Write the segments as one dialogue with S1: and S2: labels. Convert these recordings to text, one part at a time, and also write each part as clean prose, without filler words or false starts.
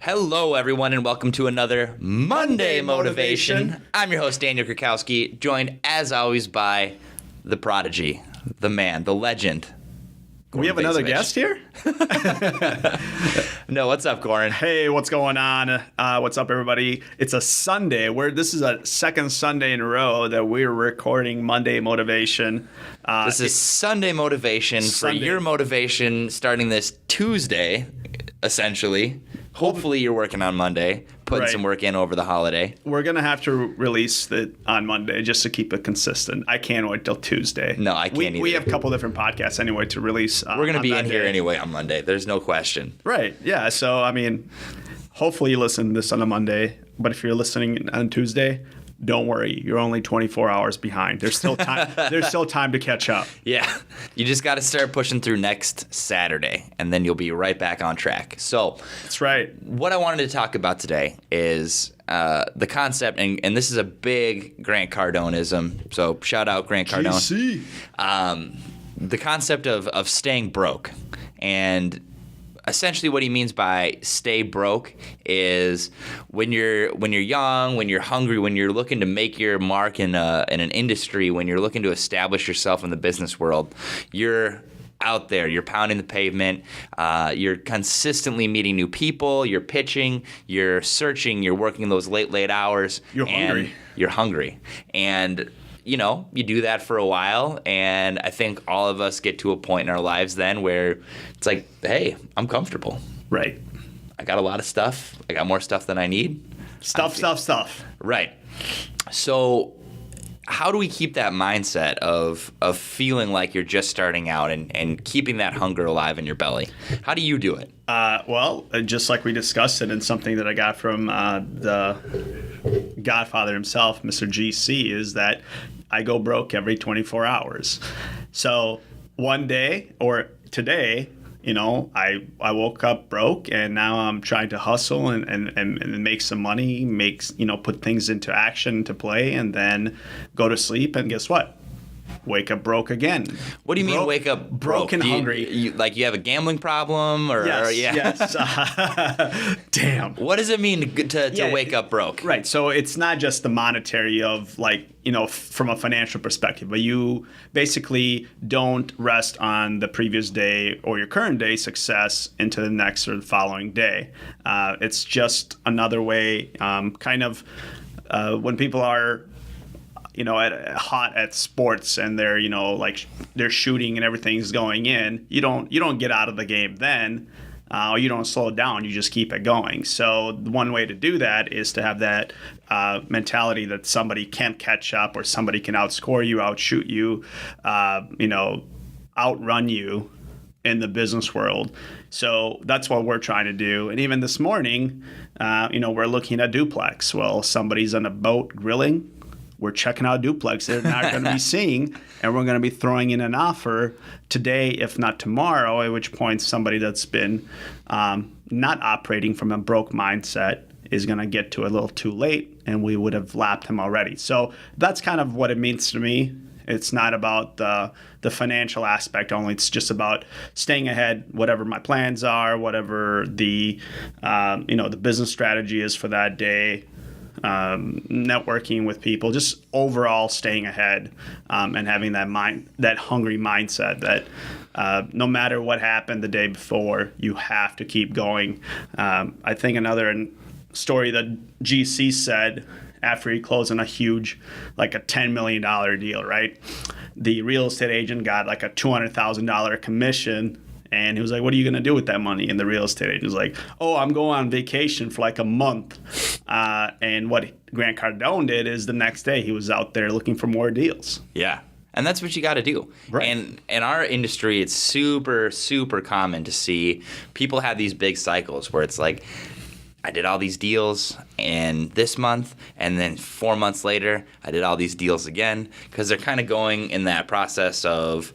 S1: Hello, everyone, and welcome to another Monday Motivation. I'm your host, Daniel Krakowski, joined, as always, by the prodigy, the man, the legend.
S2: We have another guest here?
S1: No, what's up, Goran?
S2: Hey, what's going on? What's up, everybody? It's a Sunday. This is a second Sunday in a row that we're recording Monday Motivation.
S1: This is Sunday Motivation for your motivation starting this Tuesday, essentially. Hopefully you're working on Monday, putting some work in over the holiday.
S2: We're going to have to release it on Monday just to keep it consistent. I can't wait till Tuesday.
S1: No, I can't either.
S2: We have a couple different podcasts anyway to release.
S1: We're going to be in here anyway on Monday. There's no question.
S2: Right. Yeah. So, I mean, hopefully you listen to this on a Monday. But if you're listening on Tuesday, don't worry. You're only 24 hours behind. There's still time. There's still time to catch up.
S1: Yeah. You just got to start pushing through next Saturday, and then you'll be right back on track. So
S2: that's right.
S1: What I wanted to talk about today is the concept, and this is a big Grant Cardoneism. So shout out Grant Cardone.
S2: GC.
S1: The concept of staying broke. And essentially what he means by stay broke is when you're young, when you're hungry, when you're looking to make your mark in an industry, when you're looking to establish yourself in the business world, you're out there, you're pounding the pavement, you're consistently meeting new people, you're pitching, you're searching, you're working those late hours.
S2: You're
S1: hungry. And you know, you do that for a while, and I think all of us get to a point in our lives then where it's like, hey, I'm comfortable.
S2: Right.
S1: I got a lot of stuff. I got more stuff than I need.
S2: Stuff.
S1: Right. So how do we keep that mindset of feeling like you're just starting out and keeping that hunger alive in your belly? How do you do it?
S2: Well, just like we discussed it, and something that I got from the Godfather himself, Mr. GC, is that I go broke every 24 hours. So one day, or today, you know, I woke up broke, and now I'm trying to hustle and make some money, put things into action, to play, and then go to sleep. And guess what? Wake up broke again.
S1: What do you mean wake up broke?
S2: And hungry.
S1: You have a gambling problem?
S2: Yes. Damn.
S1: What does it mean to wake up broke?
S2: Right. So it's not just the monetary of from a financial perspective, but you basically don't rest on the previous day or your current day success into the next or the following day. It's just another way, when people are hot at sports and they're they're shooting and everything's going in, you don't get out of the game then, or you don't slow it down, you just keep it going. So one way to do that is to have that mentality that somebody can't catch up, or somebody can outscore you, outshoot you, outrun you in the business world. So that's what we're trying to do. And even this morning, we're looking at duplex. Well, somebody's on a boat grilling. We're checking out duplex they're not going to be seeing, and we're going to be throwing in an offer today, if not tomorrow, at which point somebody that's been not operating from a broke mindset is going to get to a little too late, and we would have lapped him already. So that's kind of what it means to me. It's not about the financial aspect only. It's just about staying ahead, whatever my plans are, whatever the business strategy is for that day. Networking with people, just overall staying ahead, and having that hungry mindset that no matter what happened the day before, you have to keep going. I think another story that GC said after he closed on a huge, like a $10 million deal, right? The real estate agent got like a $200,000 commission. And he was like, what are you going to do with that money? And the real estate agent was like, oh, I'm going on vacation for like a month. And what Grant Cardone did is the next day he was out there looking for more deals.
S1: Yeah. And that's what you got to do.
S2: Right.
S1: And in our industry, it's super, super common to see people have these big cycles where it's like, I did all these deals in this month, and then 4 months later, I did all these deals again, because they're kind of going in that process of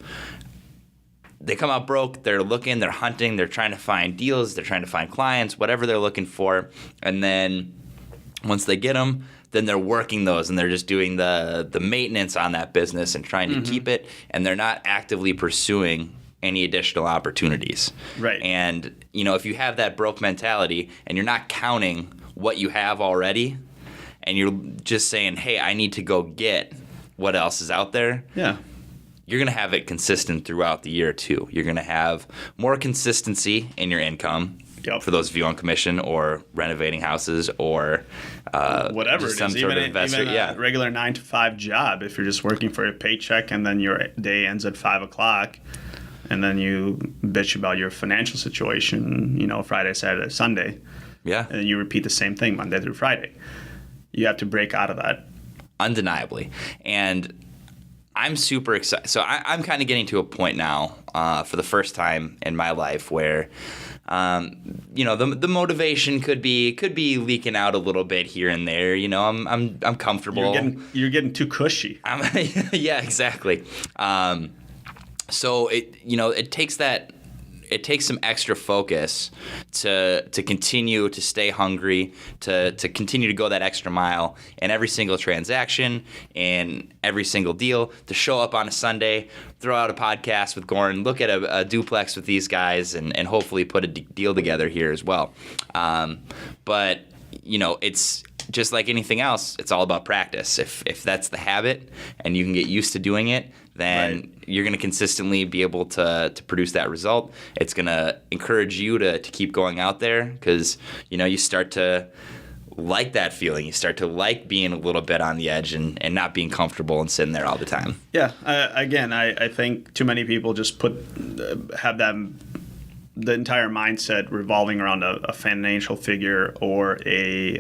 S1: they come out broke, they're looking, they're hunting, they're trying to find deals, they're trying to find clients, whatever they're looking for, and then once they get them, then they're working those and they're just doing the maintenance on that business and trying to keep it, and they're not actively pursuing any additional opportunities.
S2: Right.
S1: And, if you have that broke mentality and you're not counting what you have already and you're just saying, hey, I need to go get what else is out there.
S2: Yeah.
S1: You're going to have it consistent throughout the year too. You're going to have more consistency in your income.
S2: Yep.
S1: For those of you on commission or renovating houses or
S2: whatever it
S1: some
S2: is,
S1: sort
S2: even
S1: of investor.
S2: a regular 9-to-5 job, if you're just working for a paycheck and then your day ends at 5 o'clock and then you bitch about your financial situation, Friday, Saturday, Sunday.
S1: Yeah.
S2: And then you repeat the same thing Monday through Friday. You have to break out of that.
S1: Undeniably. And I'm super excited. So I'm kind of getting to a point now for the first time in my life where the motivation could be leaking out a little bit here and there. I'm comfortable.
S2: You're getting too cushy.
S1: Yeah, exactly. So it takes some extra focus to continue to stay hungry, to continue to go that extra mile in every single transaction, in every single deal, to show up on a Sunday, throw out a podcast with Goran, look at a duplex with these guys, and hopefully put a deal together here as well. But it's just like anything else, it's all about practice. If that's the habit and you can get used to doing it, then you're going to consistently be able to produce that result. It's going to encourage you to keep going out there because, you start to like that feeling. You start to like being a little bit on the edge and not being comfortable and sitting there all the time.
S2: Yeah. I think too many people just have the entire mindset revolving around a financial figure or a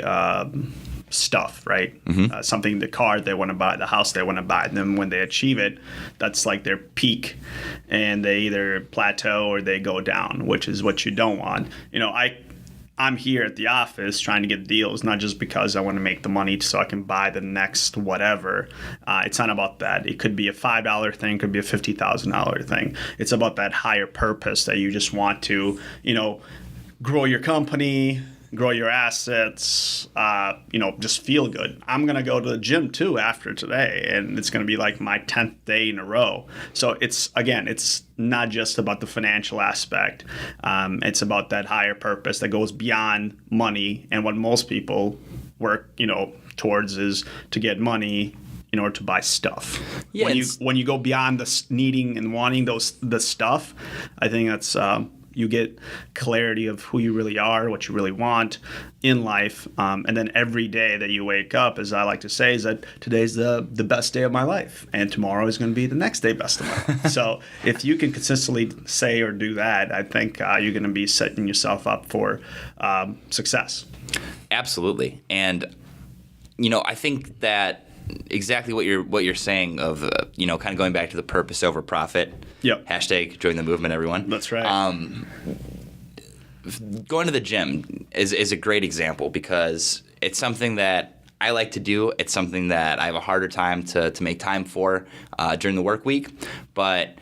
S2: stuff, right?
S1: Mm-hmm.
S2: Something, the car they want to buy, the house they want to buy. And then when they achieve it, that's like their peak, and they either plateau or they go down, which is what you don't want. I'm here at the office trying to get deals, not just because I want to make the money so I can buy the next whatever. It's not about that. It could be a $5 thing, could be a $50,000 thing. It's about that higher purpose that you just want to, grow your company, grow your assets, just feel good. I'm going to go to the gym too after today, and it's going to be like my 10th day in a row. So it's not just about the financial aspect. It's about that higher purpose that goes beyond money, and what most people work, towards is to get money in order to buy stuff.
S1: Yeah,
S2: when you go beyond the needing and wanting the stuff, I think that's you get clarity of who you really are, what you really want in life. And then every day that you wake up, as I like to say, is that today's the best day of my life. And tomorrow is going to be the next day best of my life. So if you can consistently say or do that, I think you're going to be setting yourself up for success. Absolutely.
S1: And, I think that exactly what you're saying of, kind of going back to the purpose over profit.
S2: Yep.
S1: Hashtag join the movement, everyone.
S2: That's right.
S1: Going to the gym is a great example because it's something that I like to do. It's something that I have a harder time to make time for during the work week. But,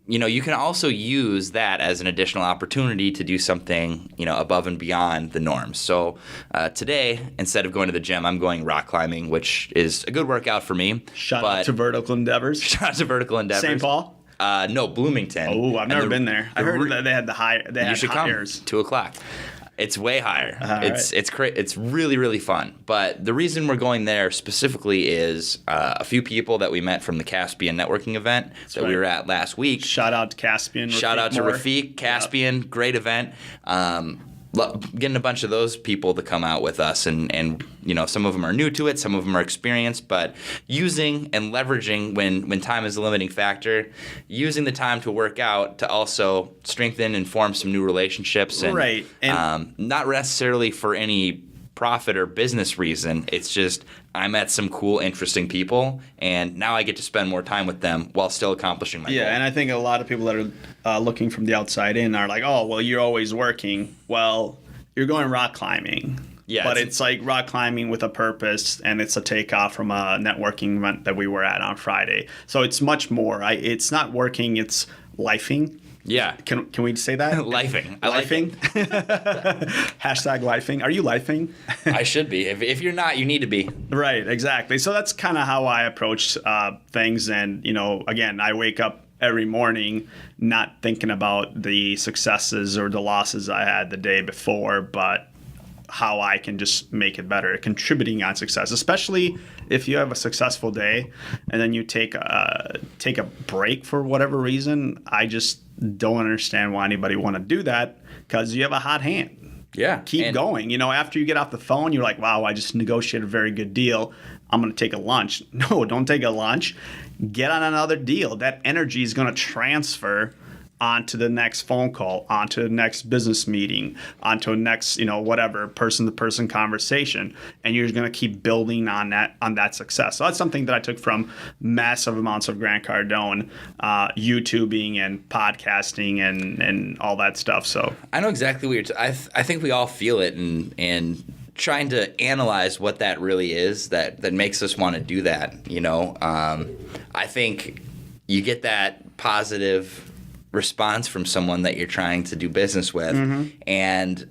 S1: you can also use that as an additional opportunity to do something, above and beyond the norms. So today, instead of going to the gym, I'm going rock climbing, which is a good workout for me.
S2: Shout out to Vertical Endeavors.
S1: Shout out to Vertical Endeavors.
S2: St. Paul?
S1: No, Bloomington.
S2: Oh, I've never been there. I heard that they had
S1: you should
S2: hires.
S1: Come, 2:00. It's way higher.
S2: Right.
S1: It's really, really fun. But the reason we're going there specifically is a few people that we met from the Caspian networking event we were at last week.
S2: Shout out to Caspian.
S1: Shout out to Rafiq, Caspian. Yep. Great event. Getting a bunch of those people to come out with us, and some of them are new to it, some of them are experienced, but using and leveraging when time is a limiting factor, using the time to work out to also strengthen and form some new relationships, and
S2: right, and
S1: not necessarily for any profit or business reason. It's just I met some cool, interesting people, and now I get to spend more time with them while still accomplishing my goal.
S2: Yeah, and I think a lot of people that are looking from the outside in are like, oh, well, you're always working. Well, you're going rock climbing.
S1: Yeah,
S2: but it's like rock climbing with a purpose, and it's a takeoff from a networking event that we were at on Friday. So it's much more. It's not working, it's lifing.
S1: Yeah.
S2: Can we say that?
S1: Lifing.
S2: Lifing? Hashtag lifing. Are you lifing?
S1: I should be. If you're not, you need to be.
S2: Right, exactly. So that's kind of how I approach things. And, again, I wake up every morning not thinking about the successes or the losses I had the day before, but how I can just make it better, contributing on success, especially if you have a successful day and then you take a break for whatever reason. I just don't understand why anybody want to do that, because you have a hot hand.
S1: Yeah.
S2: Keep going. After you get off the phone, you're like, wow, I just negotiated a very good deal. I'm going to take a lunch. No, don't take a lunch. Get on another deal. That energy is going to transfer onto the next phone call, onto the next business meeting, onto the next, whatever person-to-person conversation, and you're going to keep building on that success. So that's something that I took from massive amounts of Grant Cardone, YouTubing and podcasting and all that stuff. So
S1: I know exactly what you're. I think we all feel it, and trying to analyze what that really is that makes us want to do that. I think you get that positive response from someone that you're trying to do business with, and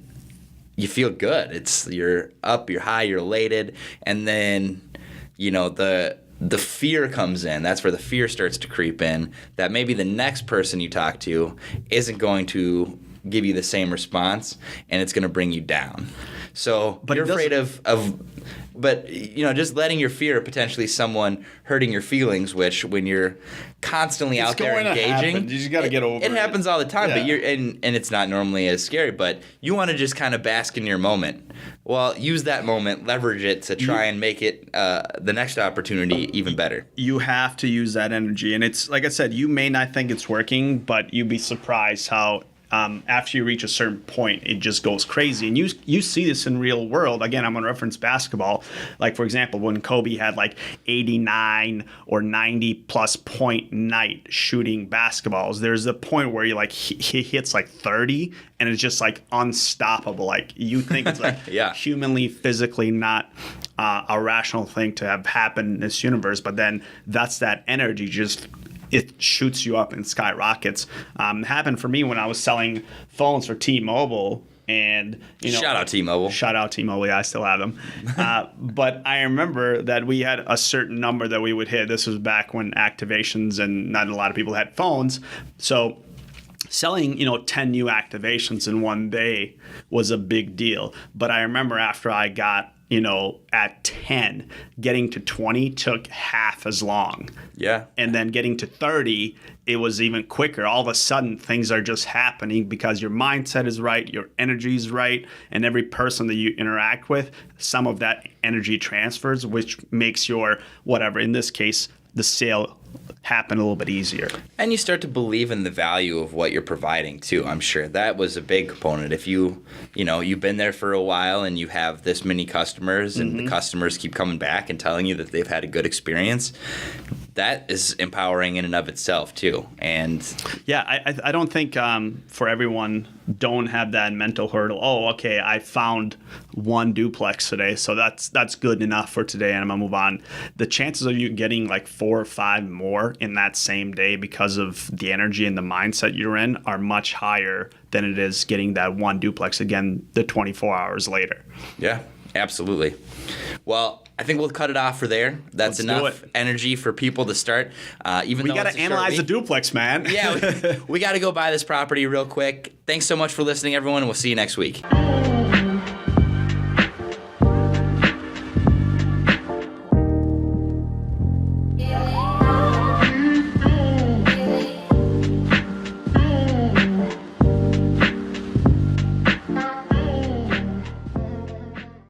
S1: you feel good. You're up, you're high, you're elated, and then the fear comes in. That's where the fear starts to creep in, that maybe the next person you talk to isn't going to give you the same response, and it's going to bring you down. So but you're afraid of just letting your fear of potentially someone hurting your feelings, which when you're constantly out there engaging,
S2: you just got to get over it.
S1: It happens all the time, but and it's not normally as scary, but you want to just kind of bask in your moment. Well, use that moment, leverage it to try and make it the next opportunity even better.
S2: You have to use that energy. And it's like I said, you may not think it's working, but you'd be surprised how after you reach a certain point, it just goes crazy. And you see this in real world. Again, I'm going to reference basketball. Like, for example, when Kobe had like 89 or 90 plus point night shooting basketballs, there's a point where he hits like 30 and it's just like unstoppable. Like, you think it's like humanly, physically not a rational thing to have happened in this universe. But then that's that energy just it shoots you up and skyrockets. Happened for me when I was selling phones for T-Mobile. And
S1: shout out T-Mobile.
S2: Shout out T-Mobile. Yeah, I still have them. But I remember that we had a certain number that we would hit. This was back when activations and not a lot of people had phones. So selling 10 new activations in one day was a big deal. But I remember after I got at 10, getting to 20 took half as long.
S1: Yeah.
S2: And then getting to 30, it was even quicker. All of a sudden, things are just happening because your mindset is right, your energy is right, and every person that you interact with, some of that energy transfers, which makes your, whatever, in this case, the sale happen a little bit easier.
S1: And you start to believe in the value of what you're providing too. I'm sure that was a big component. If you've been there for a while and you have this many customers and the customers keep coming back and telling you that they've had a good experience, that is empowering in and of itself too. And
S2: I don't think for everyone, don't have that mental hurdle. Oh, okay, I found one duplex today, so that's good enough for today, and I'm gonna move on. The chances of you getting like 4 or 5 more in that same day because of the energy and the mindset you're in are much higher than it is getting that one duplex again the 24 hours later.
S1: Yeah, absolutely. Well, I think we'll cut it off for there. That's enough energy for people to start. We
S2: got to analyze the duplex, man.
S1: Yeah, we got to go buy this property real quick. Thanks so much for listening, everyone, and we'll see you next week.